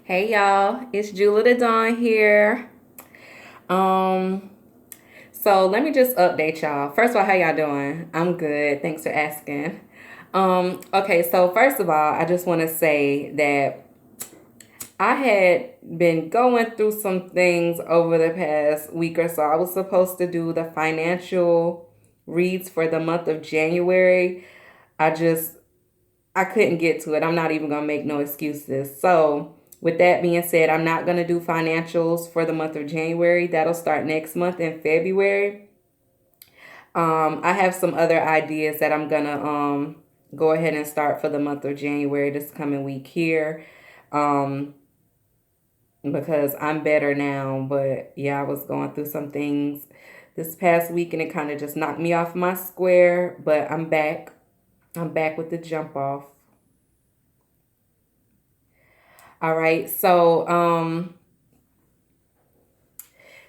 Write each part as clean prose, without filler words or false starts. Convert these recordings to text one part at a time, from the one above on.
Hey y'all, it's Julie the Dawn here. Um, so let me just update y'all. First of all, how y'all doing? I'm good. Thanks for asking. Okay, so first of all, I just want to say that I had been going through some things over the past week or so. I was supposed to do the financial reads for the month of January. I just I couldn't get to it. I'm not even gonna make no excuses. So, with that being said, I'm not gonna do financials for the month of January. That'll start next month in February. I have some other ideas that I'm gonna go ahead and start for the month of January this coming week here. Um, because I'm better now. But yeah, I was going through some things this past week and it kind of just knocked me off my square. But I'm back. I'm back with the jump off. All right. So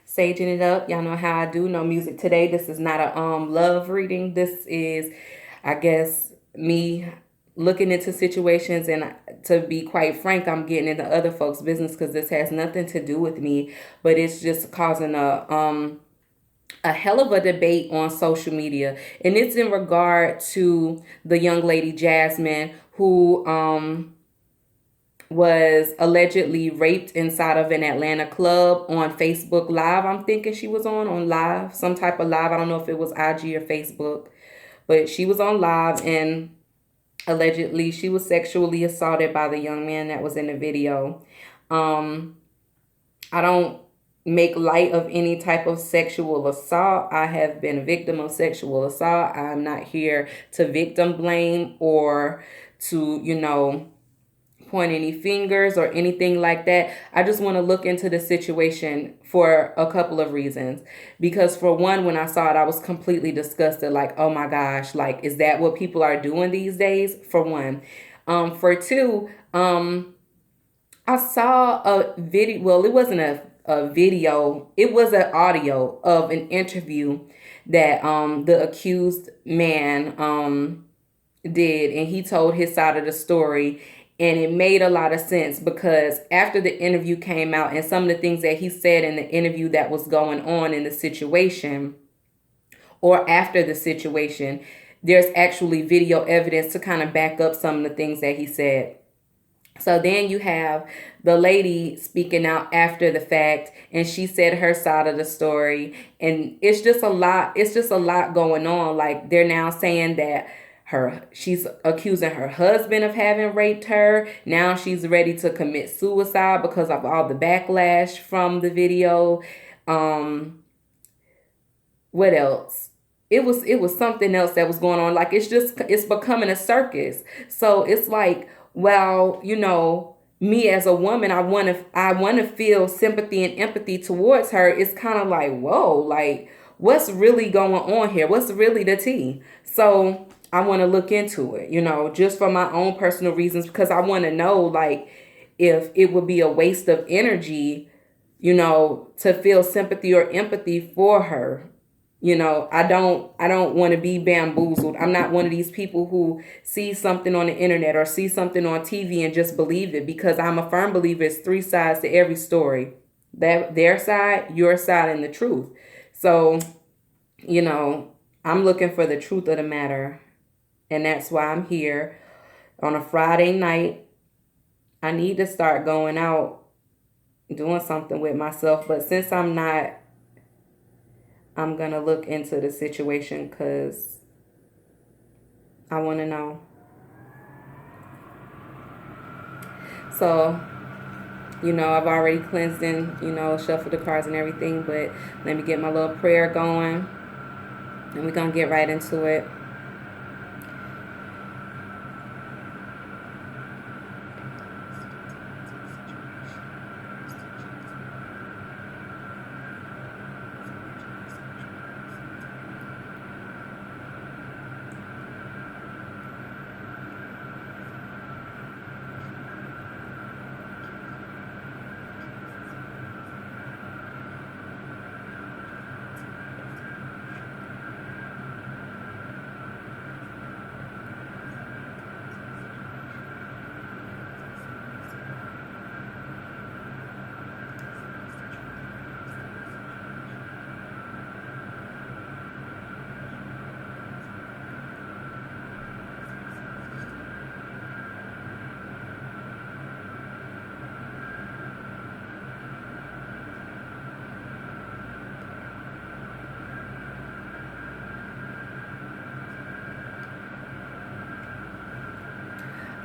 saging it up. Y'all know how I do. No music today. This is not a love reading. This is, I guess, me looking into situations, and to be quite frank, I'm getting into other folks' business because this has nothing to do with me, but it's just causing a hell of a debate on social media, and it's in regard to the young lady Jasmine who was allegedly raped inside of an Atlanta club on Facebook Live. I'm thinking she was on live, some type of live. I don't know if it was IG or Facebook, but she was on live and allegedly she was sexually assaulted by the young man that was in the video. Um, I don't make light of any type of sexual assault. I have been a victim of sexual assault. I'm not here to victim blame or to, point any fingers or anything like that. I just want to look into the situation for a couple of reasons. Because for one, when I saw it, I was completely disgusted. Like, oh my gosh, like, is that what people are doing these days? For one. For two, I saw a video. Well, it wasn't a video. It was an audio of an interview that the accused man did, and he told his side of the story, and it made a lot of sense because after the interview came out and some of the things that he said in the interview that was going on in the situation or after the situation, there's actually video evidence to kind of back up some of the things that he said. So then you have the lady speaking out after the fact, and she said her side of the story, and it's just a lot. It's just a lot going on. Like, they're now saying that she's accusing her husband of having raped her. Now she's ready to commit suicide because of all the backlash from the video. Um, what else? It was something else that was going on. Like, it's becoming a circus. So it's like, well, me as a woman, I want to feel sympathy and empathy towards her. It's kind of like, whoa, like, what's really going on here? What's really the tea? So I want to look into it, just for my own personal reasons, because I want to know, like, if it would be a waste of energy, to feel sympathy or empathy for her. I don't want to be bamboozled. I'm not one of these people who see something on the internet or see something on TV and just believe it, because I'm a firm believer it's three sides to every story. That their side, your side, and the truth. So, you know, I'm looking for the truth of the matter, and that's why I'm here on a Friday night. I need to start going out doing something with myself, but since I'm not, I'm gonna look into the situation because I want to know. So, I've already cleansed and, shuffled the cards and everything, but let me get my little prayer going and we're going to get right into it.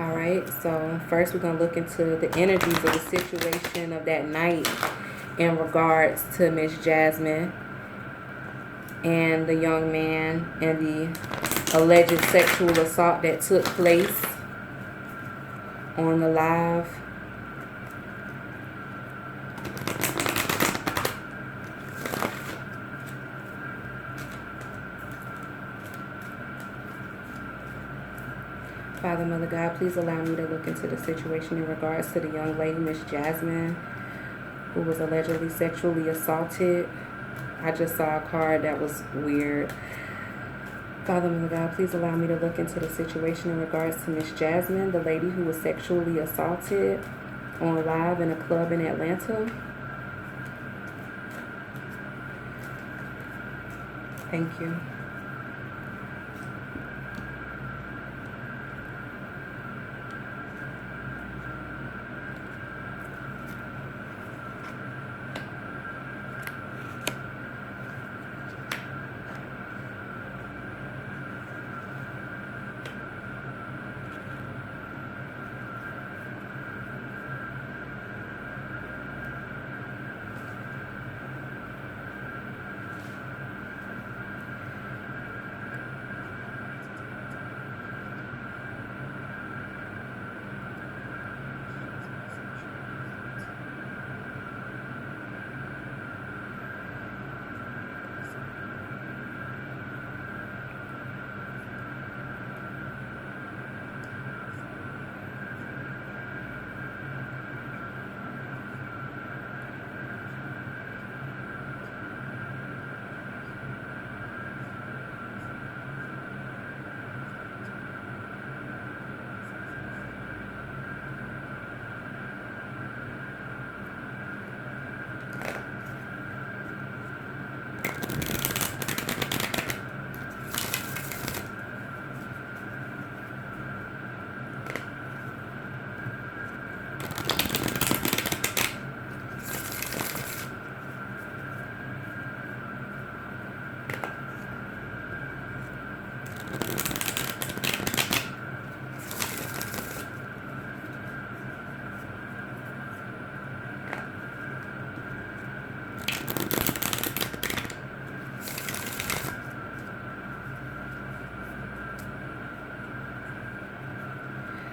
All right, so first we're going to look into the energies of the situation of that night in regards to Miss Jasmine and the young man and the alleged sexual assault that took place on the live. Father, Mother God, please allow me to look into the situation in regards to the young lady, Miss Jasmine, who was allegedly sexually assaulted. I just saw a card that was weird. Father, Mother God, please allow me to look into the situation in regards to Miss Jasmine, the lady who was sexually assaulted on live in a club in Atlanta. Thank you.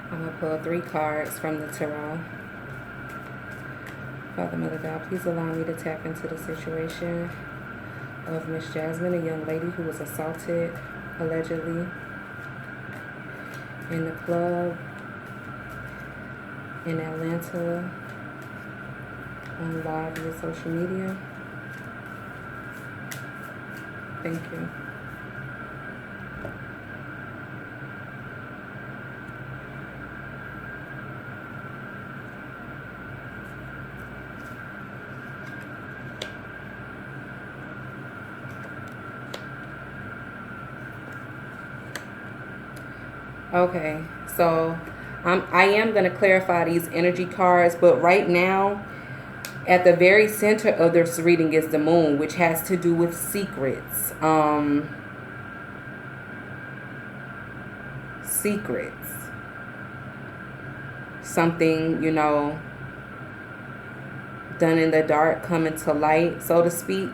I'm going to pull 3 cards from the tarot. Father, Mother God, please allow me to tap into the situation of Miss Jasmine, a young lady who was assaulted, allegedly, in the club in Atlanta on live via social media. Thank you. Okay, so I am going to clarify these energy cards, but right now, at the very center of this reading is the moon, which has to do with secrets. Secrets. Something, you know, done in the dark coming to light, so to speak.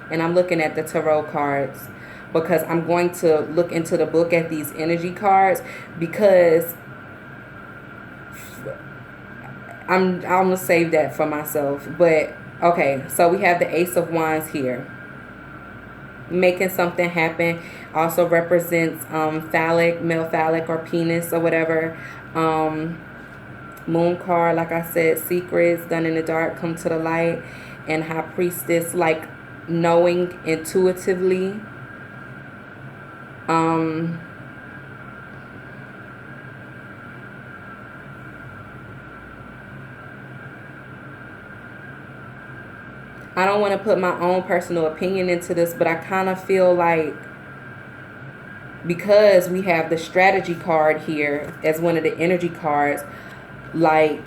And I'm looking at the tarot cards because I'm going to look into the book at these energy cards, because I'm going to save that for myself. But okay, so we have the Ace of Wands here. Making something happen also represents phallic, male phallic, or penis or whatever. Moon card, like I said, secrets done in the dark come to the light. And High Priestess, like knowing intuitively. I don't want to put my own personal opinion into this, but I kind of feel like, because we have the strategy card here as one of the energy cards, like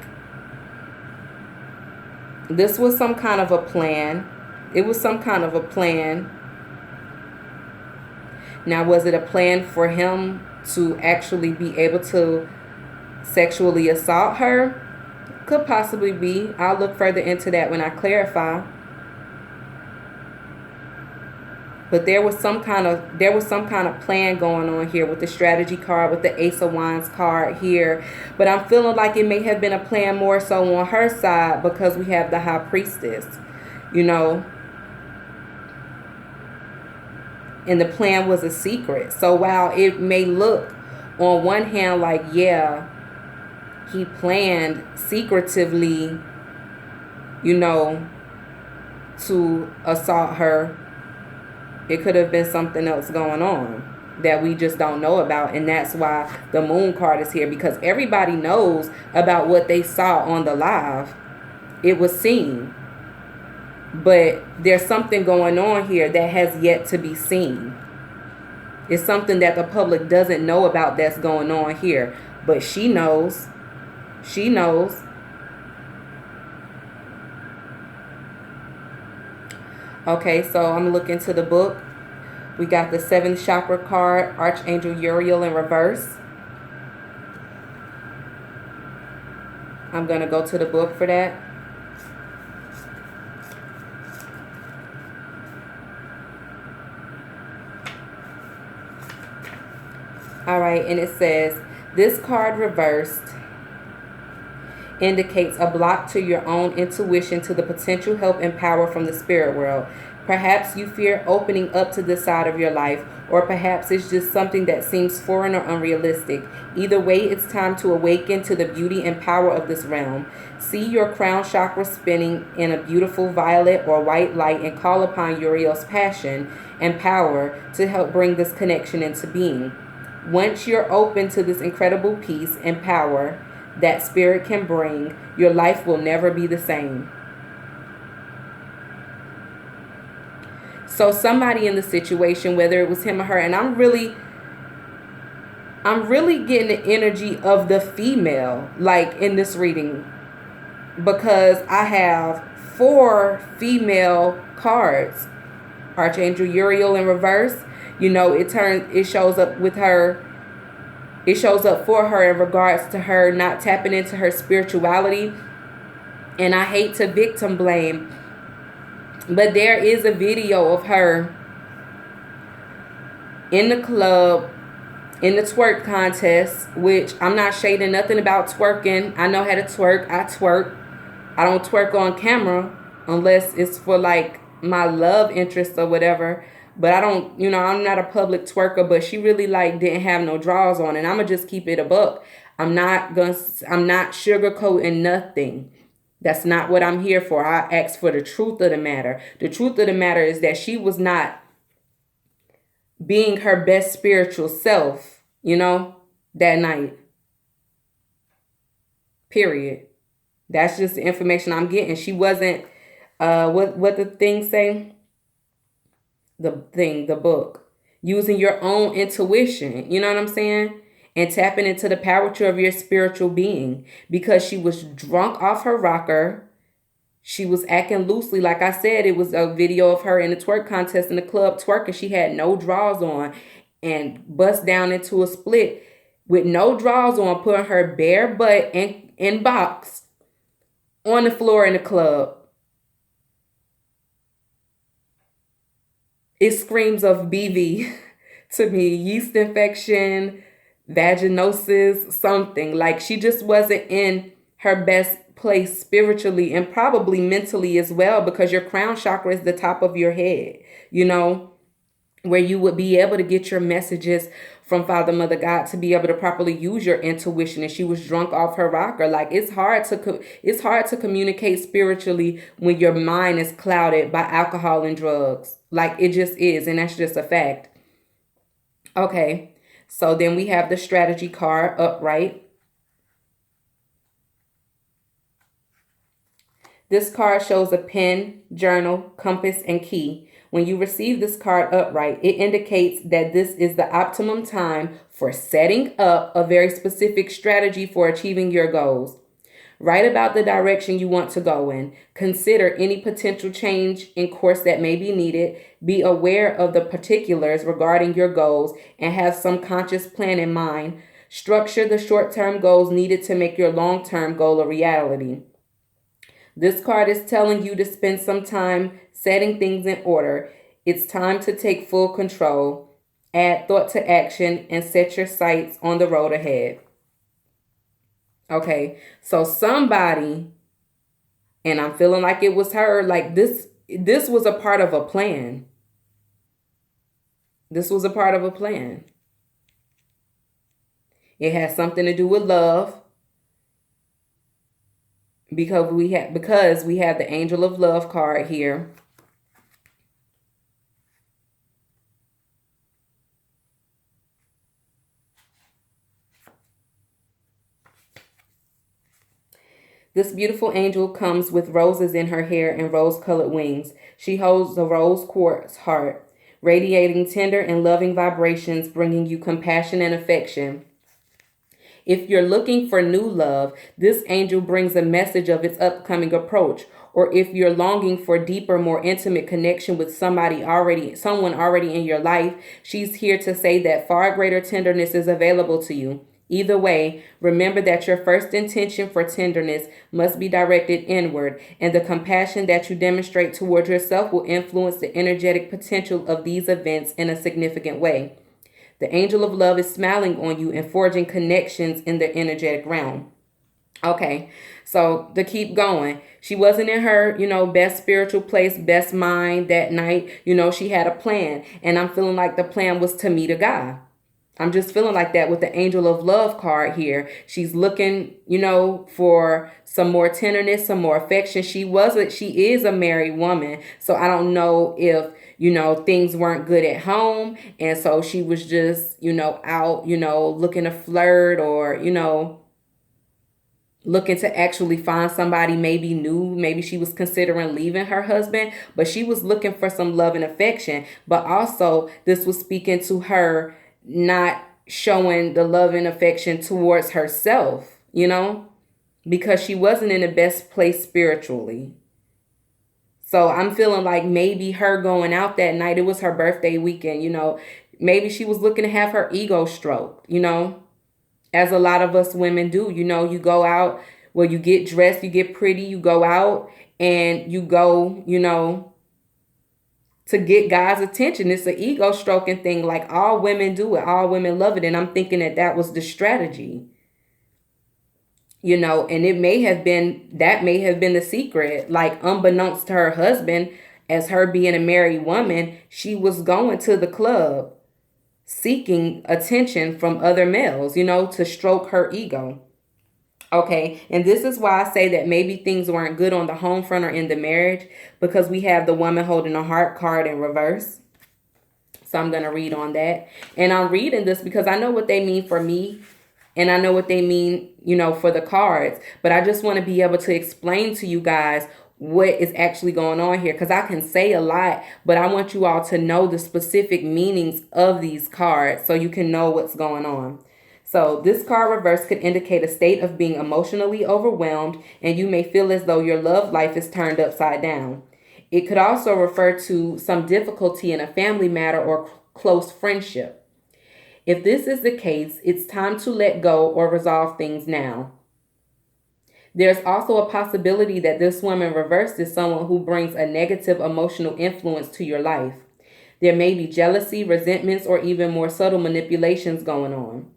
this was some kind of a plan. It was some kind of a plan Now, was it a plan for him to actually be able to sexually assault her? Could possibly be. I'll look further into that when I clarify. But there was some kind of plan going on here with the strategy card, with the Ace of Wands card here. But I'm feeling like it may have been a plan more so on her side because we have the High Priestess, you know. And the plan was a secret. So while it may look on one hand like, yeah, he planned secretively, you know, to assault her, it could have been something else going on that we just don't know about. And that's why the Moon card is here, because everybody knows about what they saw on the live. It was seen. But there's something going on here that has yet to be seen. It's something that the public doesn't know about that's going on here. But she knows. She knows. Okay, so I'm looking to the book. We got the 7th chakra card, Archangel Uriel in reverse. I'm going to go to the book for that. All right, and it says, this card reversed indicates a block to your own intuition to the potential help and power from the spirit world. Perhaps you fear opening up to this side of your life, or perhaps it's just something that seems foreign or unrealistic. Either way, it's time to awaken to the beauty and power of this realm. See your crown chakra spinning in a beautiful violet or white light and call upon Uriel's passion and power to help bring this connection into being. Once you're open to this incredible peace and power that spirit can bring, your life will never be the same. So somebody in the situation, whether it was him or her, and I'm really getting the energy of the female, like in this reading, because I have 4 female cards. Archangel Uriel in reverse. You know, it shows up with her. It shows up for her in regards to her not tapping into her spirituality. And I hate to victim blame, but there is a video of her in the club, in the twerk contest, which I'm not shading nothing about twerking. I know how to twerk. I twerk. I don't twerk on camera unless it's for like my love interest or whatever. But I don't, you know, I'm not a public twerker, but she really like didn't have no drawers on, and I'm gonna just keep it a buck. I'm not sugarcoating nothing. That's not what I'm here for. I ask for the truth of the matter. The truth of the matter is that she was not being her best spiritual self, you know, that night. Period. That's just the information I'm getting. She wasn't, what the thing say? The book. Using your own intuition, you know what I'm saying? And tapping into the power of your spiritual being, because she was drunk off her rocker. She was acting loosely. Like I said, it was a video of her in the twerk contest in the club twerking. She had no drawers on and bust down into a split with no drawers on, putting her bare butt in box on the floor in the club. It screams of BV to me. Yeast infection, vaginosis, something. Like she just wasn't in her best place spiritually and probably mentally as well, because your crown chakra is the top of your head, you know, where you would be able to get your messages from Father, Mother, God, to be able to properly use your intuition. And she was drunk off her rocker. Like it's hard to communicate spiritually when your mind is clouded by alcohol and drugs. Like it just is, and that's just a fact. Okay, so then we have the strategy card upright. This card shows a pen, journal, compass, and key. When you receive this card upright, it indicates that this is the optimum time for setting up a very specific strategy for achieving your goals. Write about the direction you want to go in. Consider any potential change in course that may be needed. Be aware of the particulars regarding your goals and have some conscious plan in mind. Structure the short term goals needed to make your long term goal a reality. This card is telling you to spend some time setting things in order. It's time to take full control. Add thought to action and set your sights on the road ahead. Okay, so somebody, and I'm feeling like it was her, like this was a part of a plan. This was a part of a plan. It has something to do with love because we have the Angel of Love card here. This beautiful angel comes with roses in her hair and rose-colored wings. She holds a rose quartz heart, radiating tender and loving vibrations, bringing you compassion and affection. If you're looking for new love, this angel brings a message of its upcoming approach. Or if you're longing for deeper, more intimate connection with someone already in your life, she's here to say that far greater tenderness is available to you. Either way, remember that your first intention for tenderness must be directed inward, and the compassion that you demonstrate toward yourself will influence the energetic potential of these events in a significant way. The angel of love is smiling on you and forging connections in the energetic realm. Okay, so to keep going, she wasn't in her, best spiritual place, best mind that night. She had a plan, and I'm feeling like the plan was to meet a guy. I'm just feeling like that with the Angel of Love card here. She's looking, for some more tenderness, some more affection. She is a married woman. So I don't know if, things weren't good at home. And so she was just, out, looking to flirt or, looking to actually find somebody maybe new. Maybe she was considering leaving her husband, but she was looking for some love and affection. But also this was speaking to her not showing the love and affection towards herself, because she wasn't in the best place spiritually. So I'm feeling like maybe her going out that night, it was her birthday weekend, maybe she was looking to have her ego stroked, as a lot of us women do. You go out, well, you get dressed, you get pretty, you go out and you go, to get guys' attention. It's an ego stroking thing. Like all women do it. All women love it. And I'm thinking that was the strategy. And that may have been the secret. Like unbeknownst to her husband, as her being a married woman, she was going to the club seeking attention from other males, to stroke her ego. Okay, and this is why I say that maybe things weren't good on the home front or in the marriage, because we have the woman holding a heart card in reverse. So I'm going to read on that. And I'm reading this because I know what they mean for me, and I know what they mean, for the cards. But I just want to be able to explain to you guys what is actually going on here, because I can say a lot, but I want you all to know the specific meanings of these cards so you can know what's going on. So this card reverse could indicate a state of being emotionally overwhelmed, and you may feel as though your love life is turned upside down. It could also refer to some difficulty in a family matter or close friendship. If this is the case, it's time to let go or resolve things now. There's also a possibility that this woman reversed is someone who brings a negative emotional influence to your life. There may be jealousy, resentments, or even more subtle manipulations going on.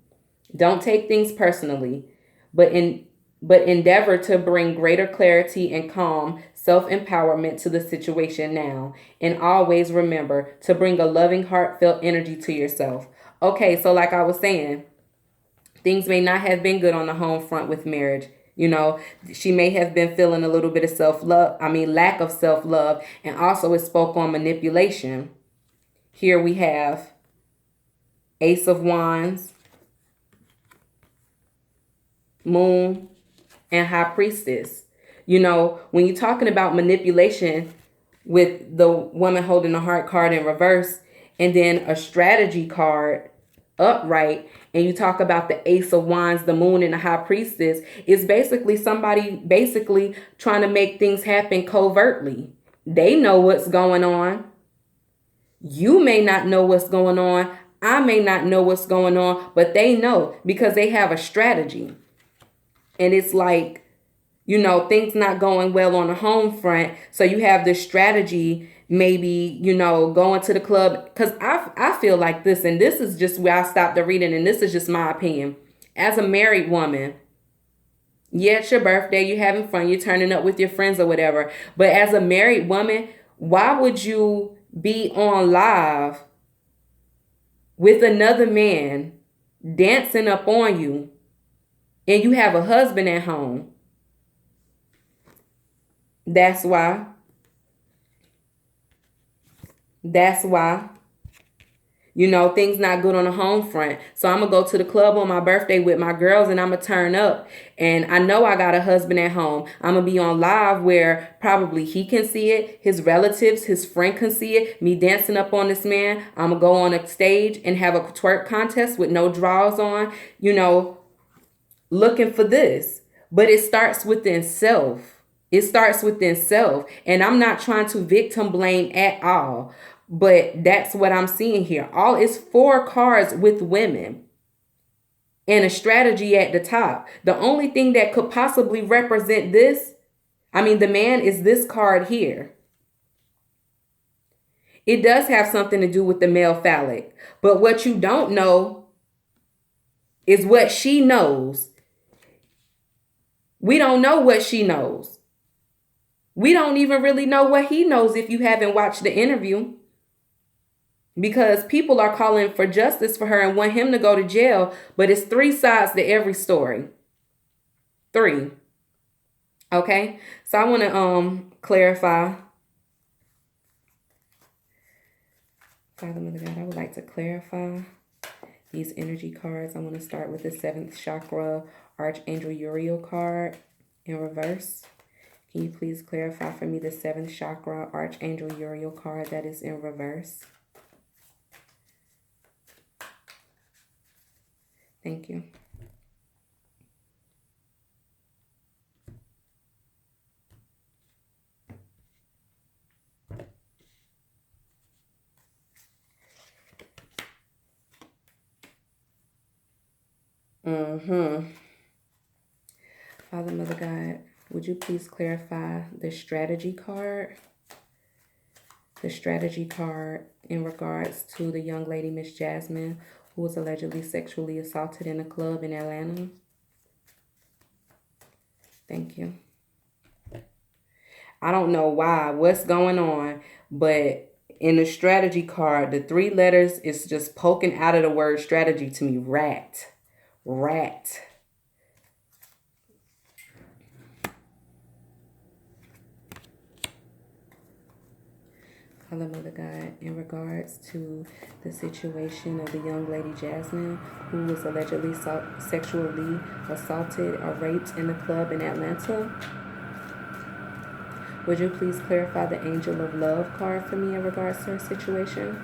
Don't take things personally, but endeavor to bring greater clarity and calm self-empowerment to the situation now. And always remember to bring a loving, heartfelt energy to yourself. Okay, so like I was saying, things may not have been good on the home front with marriage. She may have been feeling a little bit of lack of self-love. And also it spoke on manipulation. Here we have Ace of Wands, Moon, and High Priestess. When you're talking about manipulation with the woman holding the heart card in reverse and then a strategy card upright, and you talk about the Ace of Wands, the Moon, and the High Priestess, it's basically somebody basically trying to make things happen covertly. They know what's going on. You may not know what's going on. I may not know what's going on, but they know because they have a strategy. And it's like, things not going well on the home front. So you have this strategy, maybe, going to the club. Because I feel like this, and this is just where I stopped the reading, and this is just my opinion. As a married woman, yeah, it's your birthday, you're having fun, you're turning up with your friends or whatever. But as a married woman, why would you be on live with another man dancing up on you and you have a husband at home? That's why. That's why. Things not good on the home front. So I'm going to go to the club on my birthday with my girls and I'm going to turn up. And I know I got a husband at home. I'm going to be on live where probably he can see it. His relatives, his friend can see it. Me dancing up on this man. I'm going to go on a stage and have a twerk contest with no drawers on, looking for this. But it starts within self. It starts within self. And I'm not trying to victim blame at all. But that's what I'm seeing here. All is 4 cards with women and a strategy at the top. The only thing that could possibly represent this, the man, is this card here. It does have something to do with the male phallic. But what you don't know is what she knows. We don't know what she knows. We don't even really know what he knows if you haven't watched the interview. Because people are calling for justice for her and want him to go to jail. But it's 3 sides to every story. 3. Okay? So I want to clarify. Father, Mother God, I would like to clarify these energy cards. I want to start with the 7th chakra Archangel Uriel card in reverse. Can you please clarify for me the 7th chakra Archangel Uriel card that is in reverse? Thank you. Father, Mother God, would you please clarify the strategy card? The strategy card in regards to the young lady, Miss Jasmine, who was allegedly sexually assaulted in a club in Atlanta. Thank you. I don't know what's going on, but in the strategy card, the 3 letters is just poking out of the word strategy to me. Rat. Father, Mother God, in regards to the situation of the young lady Jasmine, who was allegedly sexually assaulted or raped in the club in Atlanta, would you please clarify the Angel of Love card for me in regards to her situation?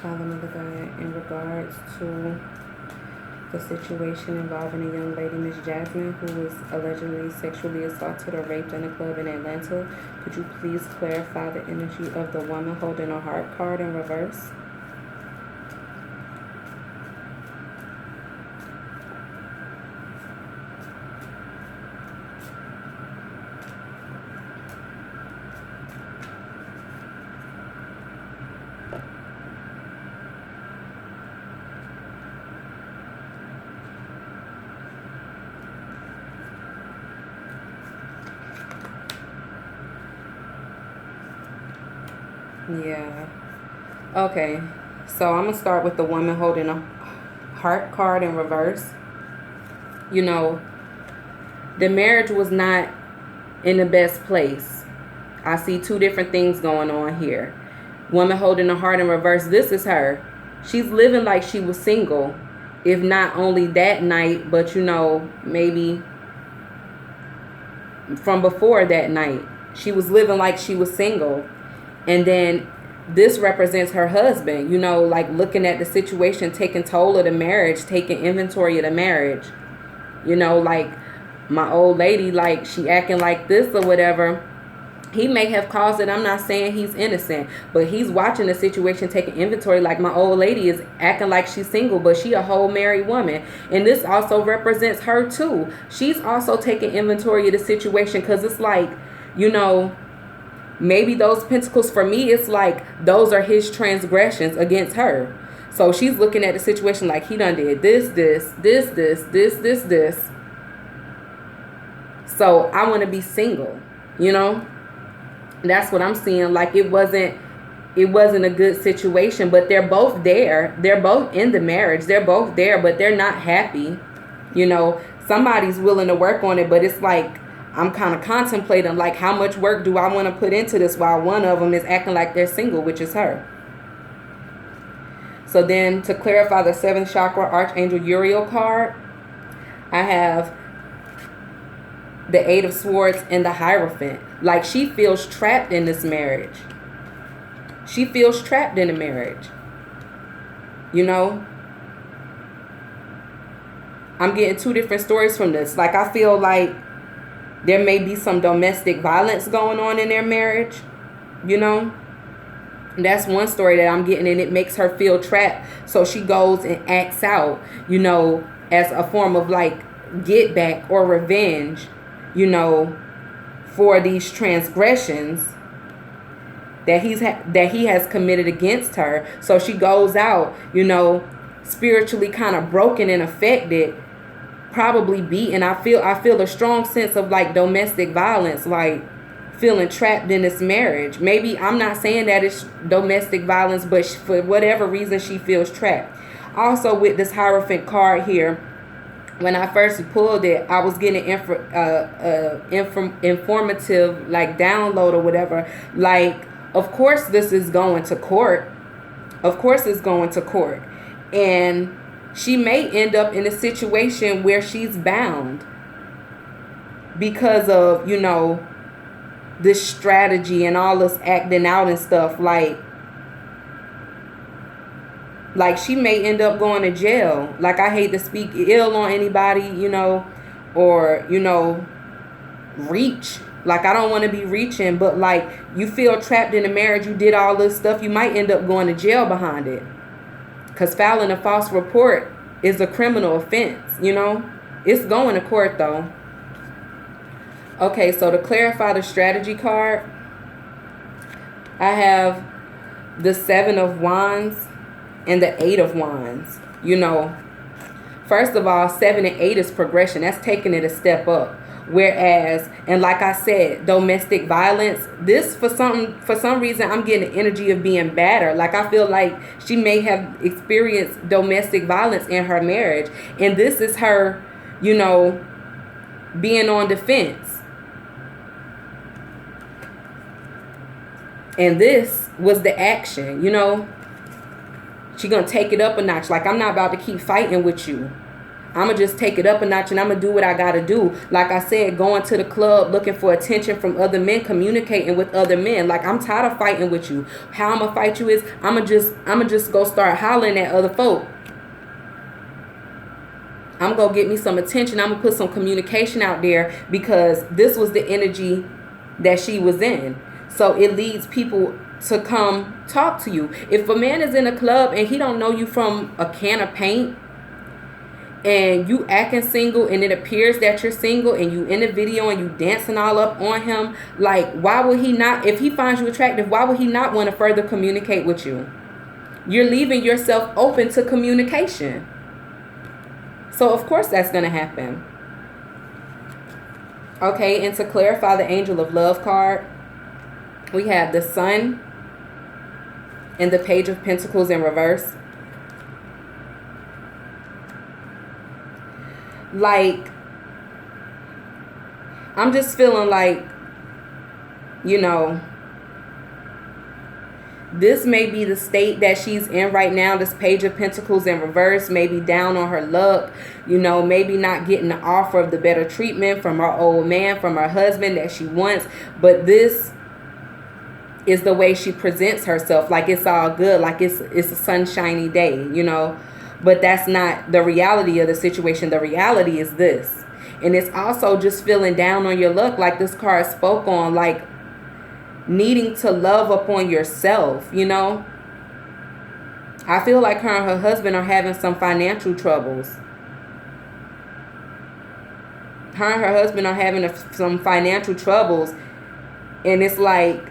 Father, Mother God, in regards to the situation involving a young lady, Miss Jasmine, who was allegedly sexually assaulted or raped in a club in Atlanta, could you please clarify the energy of the woman holding a heart card in reverse? Yeah. Okay. So I'm going to start with the woman holding a heart card in reverse. The marriage was not in the best place. I see two different things going on here. Woman holding the heart in reverse. This is her. She's living like she was single. If not only that night, but maybe from before that night. She was living like she was single. And then this represents her husband, like looking at the situation, taking toll of the marriage, taking inventory of the marriage. Like my old lady, like she acting like this or whatever. He may have caused it. I'm not saying he's innocent, but he's watching the situation, taking inventory. Like my old lady is acting like she's single, but she a whole married woman. And this also represents her too. She's also taking inventory of the situation, because it's like, maybe those pentacles, for me, it's like those are his transgressions against her. So she's looking at the situation like he done did this. So I want to be single, That's what I'm seeing. Like it wasn't a good situation, but they're both there. They're both in the marriage. They're both there, but they're not happy. Somebody's willing to work on it, but it's like I'm kind of contemplating like how much work do I want to put into this while one of them is acting like they're single, which is her. So then to clarify the 7th chakra Archangel Uriel card, I have the 8 of Swords and the Hierophant. Like she feels trapped in this marriage. She feels trapped in a marriage. I'm getting two different stories from this. Like I feel like there may be some domestic violence going on in their marriage. That's one story that I'm getting, and it makes her feel trapped. So she goes and acts out, as a form of like get back or revenge, for these transgressions that he has committed against her. So she goes out, spiritually kind of broken and affected, probably beaten. I feel a strong sense of like domestic violence, like feeling trapped in this marriage. Maybe I'm not saying that it's domestic violence, but for whatever reason she feels trapped. Also with this Hierophant card here, when I first pulled it, I was getting informative like download or whatever. Like, of course this is going to court. Of course it's going to court. And she may end up in a situation where she's bound because of, this strategy and all this acting out and stuff. Like she may end up going to jail. Like I hate to speak ill on anybody, or, reach. Like I don't want to be reaching, but like you feel trapped in a marriage, you did all this stuff, you might end up going to jail behind it. Because filing a false report is a criminal offense, It's going to court though. Okay, so to clarify the strategy card, I have the 7 of Wands and the 8 of Wands. First of all, 7 and 8 is progression. That's taking it a step up. Whereas, and like I said, domestic violence, this for some reason I'm getting the energy of being battered. Like I feel like she may have experienced domestic violence in her marriage, and this is her, being on defense. And this was the action, She gonna take it up a notch. Like I'm not about to keep fighting with you. I'm going to just take it up a notch and I'm going to do what I got to do. Like I said, going to the club, looking for attention from other men, communicating with other men. Like I'm tired of fighting with you. How I'm going to fight you is I'm going to just go start hollering at other folk. I'm going to get me some attention. I'm going to put some communication out there because this was the energy that she was in. So it leads people to come talk to you. If a man is in a club and he don't know you from a can of paint, and you acting single and it appears that you're single and you in the video and you dancing all up on him, like why would he not, if he finds you attractive, why would he not want to further communicate with you? You're leaving yourself open to communication. So of course that's going to happen. Okay, and to clarify the Angel of Love card, we have the Sun and the Page of Pentacles in reverse. Like, I'm just feeling like you know, this may be the state that she's in right now. This Page of Pentacles in reverse, maybe down on her luck, you know, maybe not getting the offer of the better treatment from her old man, from her husband that she wants. But this is the way she presents herself, like it's all good, like it's a sunshiny day, you know. But that's not the reality of the situation. The reality is this. And it's also just feeling down on your luck, like this card spoke on, like needing to love upon yourself, you know. I feel like her and her husband are having some financial troubles. Her and her husband are having some financial troubles. And it's like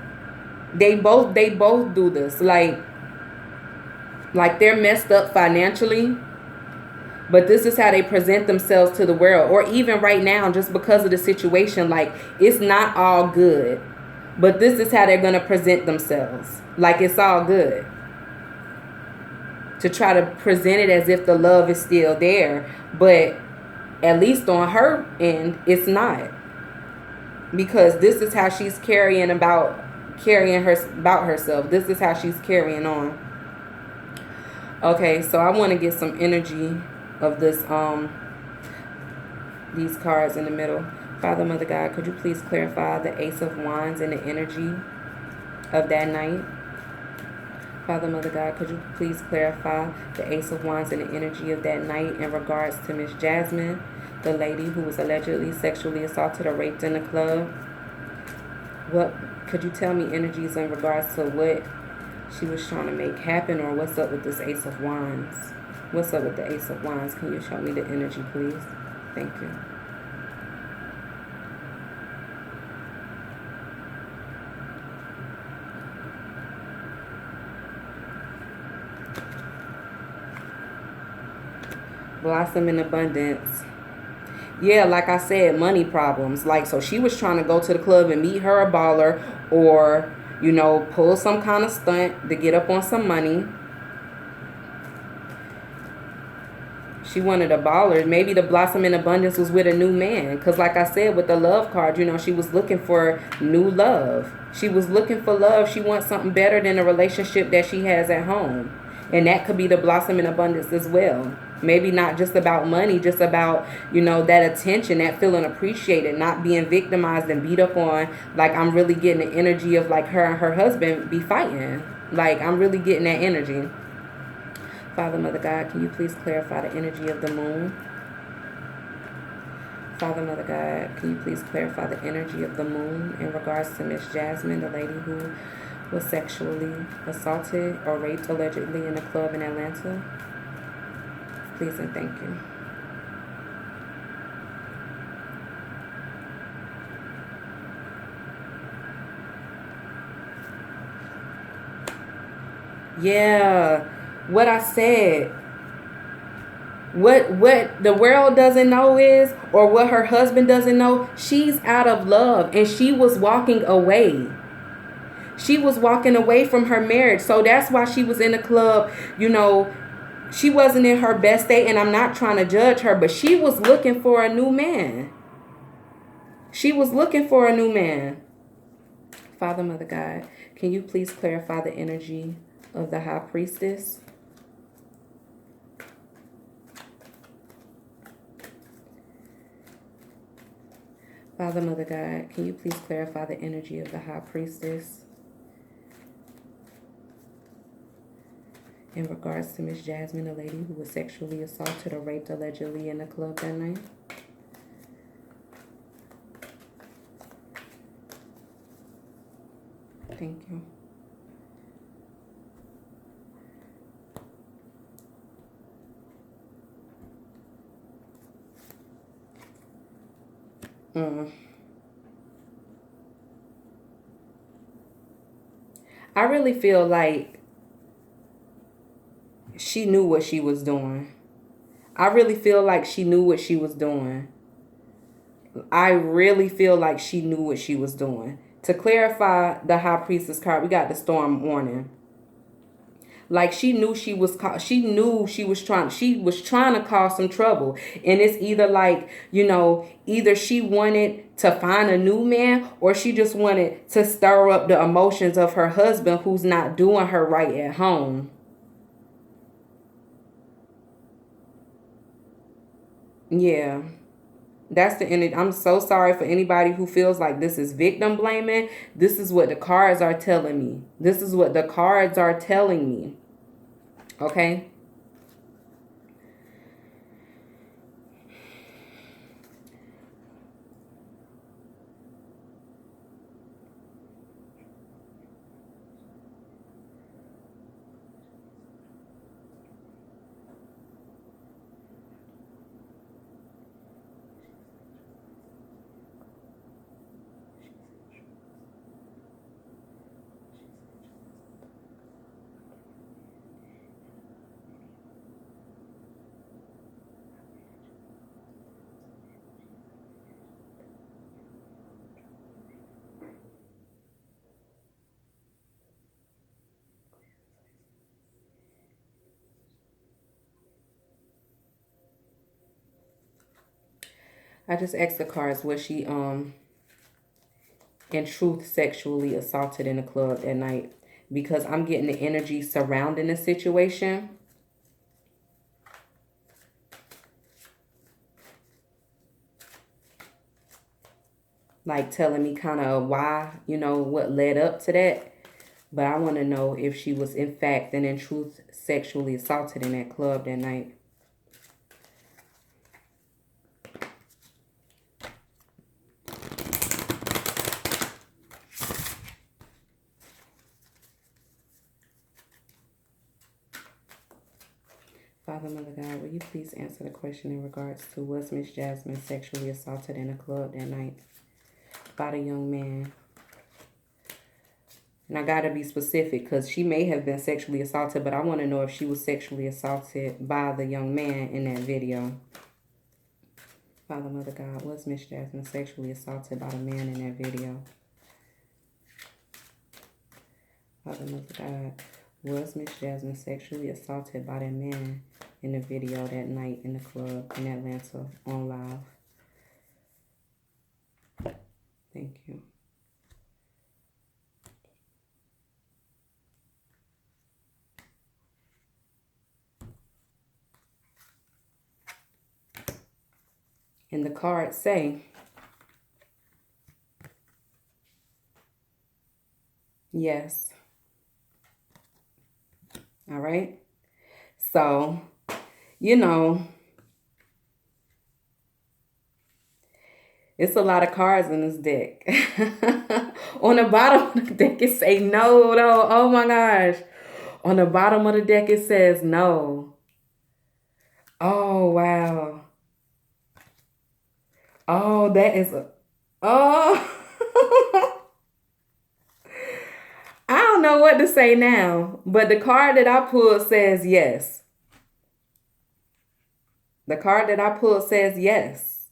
they both do this. Like they're messed up financially. But this is how they present themselves to the world. Or even right now, just because of the situation, like it's not all good. But this is how they're going to present themselves. Like it's all good. To try to present it as if the love is still there. But at least on her end, it's not. Because this is how she's carrying about herself. This is how she's carrying on. Okay, so I want to get some energy of this, these cards in the middle. Father, Mother God, could you please clarify the Ace of Wands and the energy of that night? Father, Mother God, could you please clarify the Ace of Wands and the energy of that night in regards to Miss Jasmine, the lady who was allegedly sexually assaulted or raped in the club? What could you tell me energies in regards to what she was trying to make happen, or what's up with this Ace of Wands? What's up with the Ace of Wands? Can you show me the energy, please? Thank you. Blossom in abundance. Yeah, like I said, money problems. Like, so she was trying to go to the club and meet her a baller, or, you know, pull some kind of stunt to get up on some money. She wanted a baller. Maybe the blossom in abundance was with a new man. Because like I said, with the love card, you know, she was looking for new love. She was looking for love. She wants something better than the relationship that she has at home. And that could be the blossom in abundance as well. Maybe not just about money, just about, you know, that attention, that feeling appreciated, not being victimized and beat up on. Like, I'm really getting the energy of like her and her husband be fighting. Like, I'm really getting that energy. Father, Mother God, can you please clarify the energy of the moon? Father, Mother God, can you please clarify the energy of the moon in regards to Miss Jasmine, the lady who was sexually assaulted or raped allegedly in a club in Atlanta? Please and thank you. Yeah, what I said. What the world doesn't know is, or what her husband doesn't know, she's out of love and she was walking away. She was walking away from her marriage. So that's why she was in the club, you know. She wasn't in her best state, and I'm not trying to judge her, but she was looking for a new man. She was looking for a new man. Father, Mother God, can you please clarify the energy of the High Priestess? Father, Mother God, can you please clarify the energy of the High Priestess in regards to Miss Jasmine, a lady who was sexually assaulted or raped allegedly in the club that night? Thank you. I really feel like she knew what she was doing. I really feel like she knew what she was doing. I really feel like she knew what she was doing. To clarify the High Priestess card, we got the Storm Warning. Like she knew she was trying to cause some trouble. And it's either like, you know, either she wanted to find a new man, or she just wanted to stir up the emotions of her husband who's not doing her right at home. Yeah. That's the end. I'm so sorry for anybody who feels like this is victim blaming. This is what the cards are telling me. This is what the cards are telling me. Okay? I just asked the cards, was she in truth sexually assaulted in the club that night? Because I'm getting the energy surrounding the situation. Like telling me kind of why, what led up to that. But I want to know if she was in fact and in truth sexually assaulted in that club that night. Father, Mother God, will you please answer the question in regards to, was Miss Jasmine sexually assaulted in a club that night by the young man? And I gotta be specific because she may have been sexually assaulted, but I want to know if she was sexually assaulted by the young man in that video. Father, Mother God, was Miss Jasmine sexually assaulted by the man in that video? Father, Mother God, was Miss Jasmine sexually assaulted by that man in the video that night in the club in Atlanta on live? Thank you. And the cards say, yes. All right. So, it's a lot of cards in this deck. On the bottom of the deck, it say no, no. Oh my gosh. On the bottom of the deck, it says no. Oh, wow. Oh, that is a... Oh. I don't know what to say now, but the card that I pulled says yes. The card that I pulled says yes.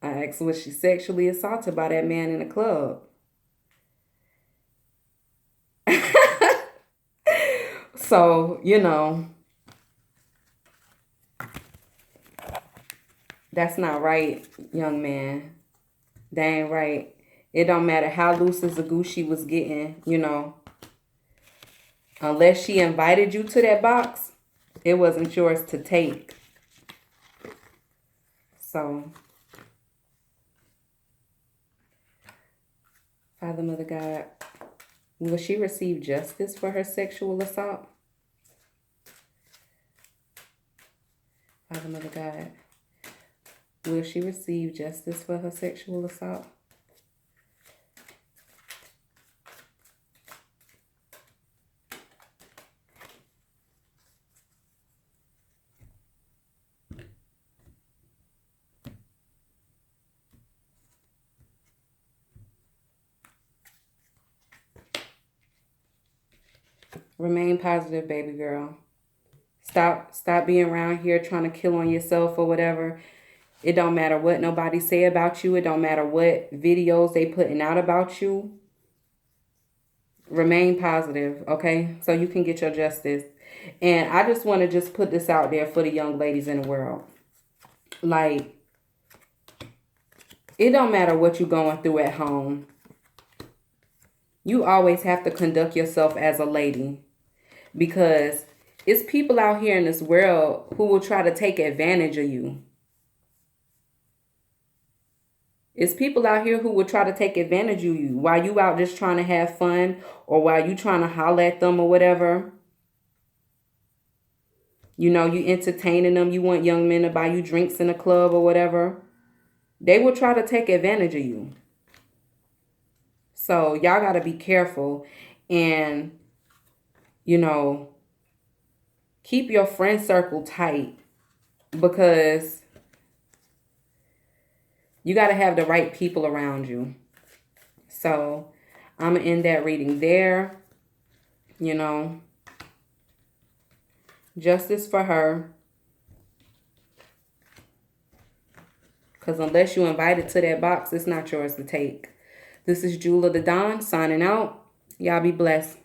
I asked, was she sexually assaulted by that man in the club? So, that's not right, young man. That ain't right. It don't matter how loose as a goose she was getting, Unless she invited you to that box, it wasn't yours to take. So, Father, Mother God, will she receive justice for her sexual assault? Father, Mother God, will she receive justice for her sexual assault? Remain positive, baby girl. Stop being around here trying to kill on yourself or whatever. It don't matter what nobody say about you. It don't matter what videos they putting out about you. Remain positive, okay? So you can get your justice. And I just want to just put this out there for the young ladies in the world. Like, It don't matter what you're going through at home. You always have to conduct yourself as a lady, because it's people out here in this world who will try to take advantage of you. It's people out here who will try to take advantage of you while you out just trying to have fun, or while you trying to holler at them or whatever. You know, you entertaining them. You want young men to buy you drinks in a club or whatever. They will try to take advantage of you. So y'all got to be careful, and, you know, keep your friend circle tight, because you got to have the right people around you. So I'm going to end that reading there. You know, justice for her. Because unless you invited to that box, it's not yours to take. This is Jewel of the Dawn signing out. Y'all be blessed.